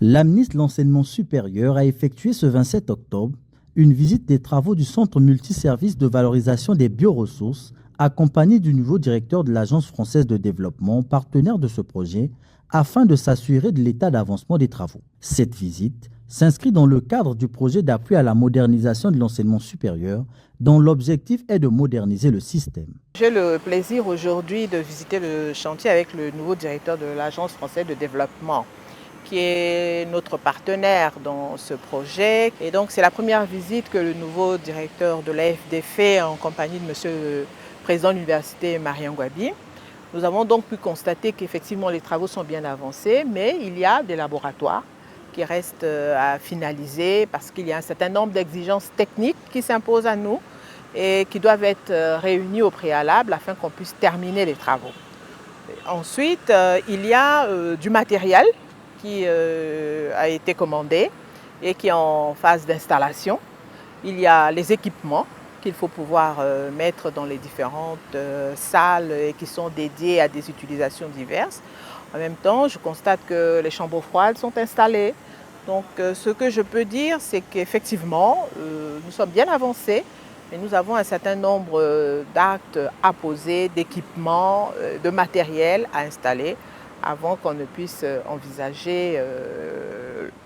La ministre de l'Enseignement supérieur a effectué ce 27 octobre une visite des travaux du Centre multiservice de valorisation des bioressources, accompagnée du nouveau directeur de l'Agence française de développement, partenaire de ce projet, afin de s'assurer de l'état d'avancement des travaux. Cette visite s'inscrit dans le cadre du projet d'appui à la modernisation de l'enseignement supérieur, dont l'objectif est de moderniser le système. J'ai le plaisir aujourd'hui de visiter le chantier avec le nouveau directeur de l'Agence française de développement, qui est notre partenaire dans ce projet. Et donc c'est la première visite que le nouveau directeur de l'AFD fait en compagnie de monsieur le président de l'université Marian Gwabi. Nous avons donc pu constater qu'effectivement les travaux sont bien avancés, mais il y a des laboratoires qui restent à finaliser parce qu'il y a un certain nombre d'exigences techniques qui s'imposent à nous et qui doivent être réunies au préalable afin qu'on puisse terminer les travaux. Ensuite, il y a du matériel qui a été commandé et qui est en phase d'installation. Il y a les équipements qu'il faut pouvoir mettre dans les différentes salles et qui sont dédiées à des utilisations diverses. En même temps, je constate que les chambres froides sont installées. Donc ce que je peux dire, c'est qu'effectivement, nous sommes bien avancés, mais nous avons un certain nombre d'actes à poser, d'équipements, de matériel à installer avant qu'on ne puisse envisager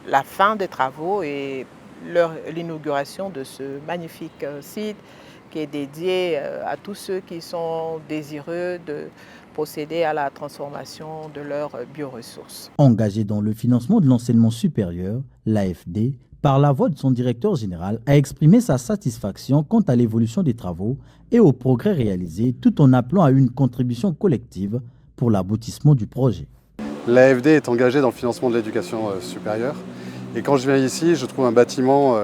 la fin des travaux et l'inauguration de ce magnifique site qui est dédié à tous ceux qui sont désireux de procéder à la transformation de leurs bioressources. Engagé dans le financement de l'enseignement supérieur, l'AFD, par la voix de son directeur général, a exprimé sa satisfaction quant à l'évolution des travaux et aux progrès réalisés, tout en appelant à une contribution collective pour l'aboutissement du projet. L'AFD est engagée dans le financement de l'éducation supérieure. Et quand je viens ici, je trouve un bâtiment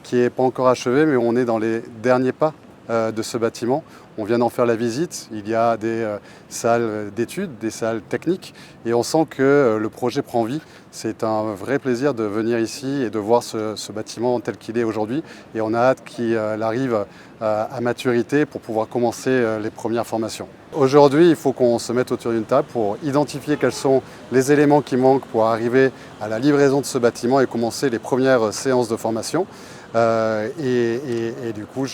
qui n'est pas encore achevé, mais on est dans les derniers pas de ce bâtiment. On vient d'en faire la visite, il y a des salles d'études, des salles techniques, et on sent que le projet prend vie. C'est un vrai plaisir de venir ici et de voir ce bâtiment tel qu'il est aujourd'hui, et on a hâte qu'il arrive à maturité pour pouvoir commencer les premières formations. Aujourd'hui, il faut qu'on se mette autour d'une table pour identifier quels sont les éléments qui manquent pour arriver à la livraison de ce bâtiment et commencer les premières séances de formation. Et du coup,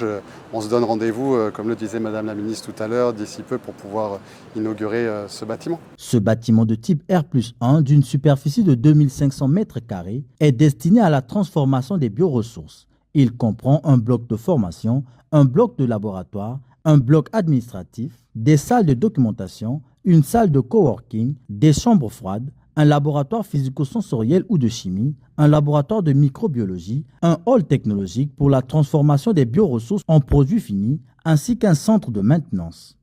on se donne rendez-vous, comme le disait Madame la Ministre tout à l'heure, d'ici peu pour pouvoir inaugurer ce bâtiment. Ce bâtiment de type R+1 d'une superficie de 2500 m² est destiné à la transformation des bioressources. Il comprend un bloc de formation, un bloc de laboratoire, un bloc administratif, des salles de documentation, une salle de coworking, des chambres froides, un laboratoire physico-sensoriel ou de chimie, un laboratoire de microbiologie, un hall technologique pour la transformation des bioressources en produits finis, ainsi qu'un centre de maintenance.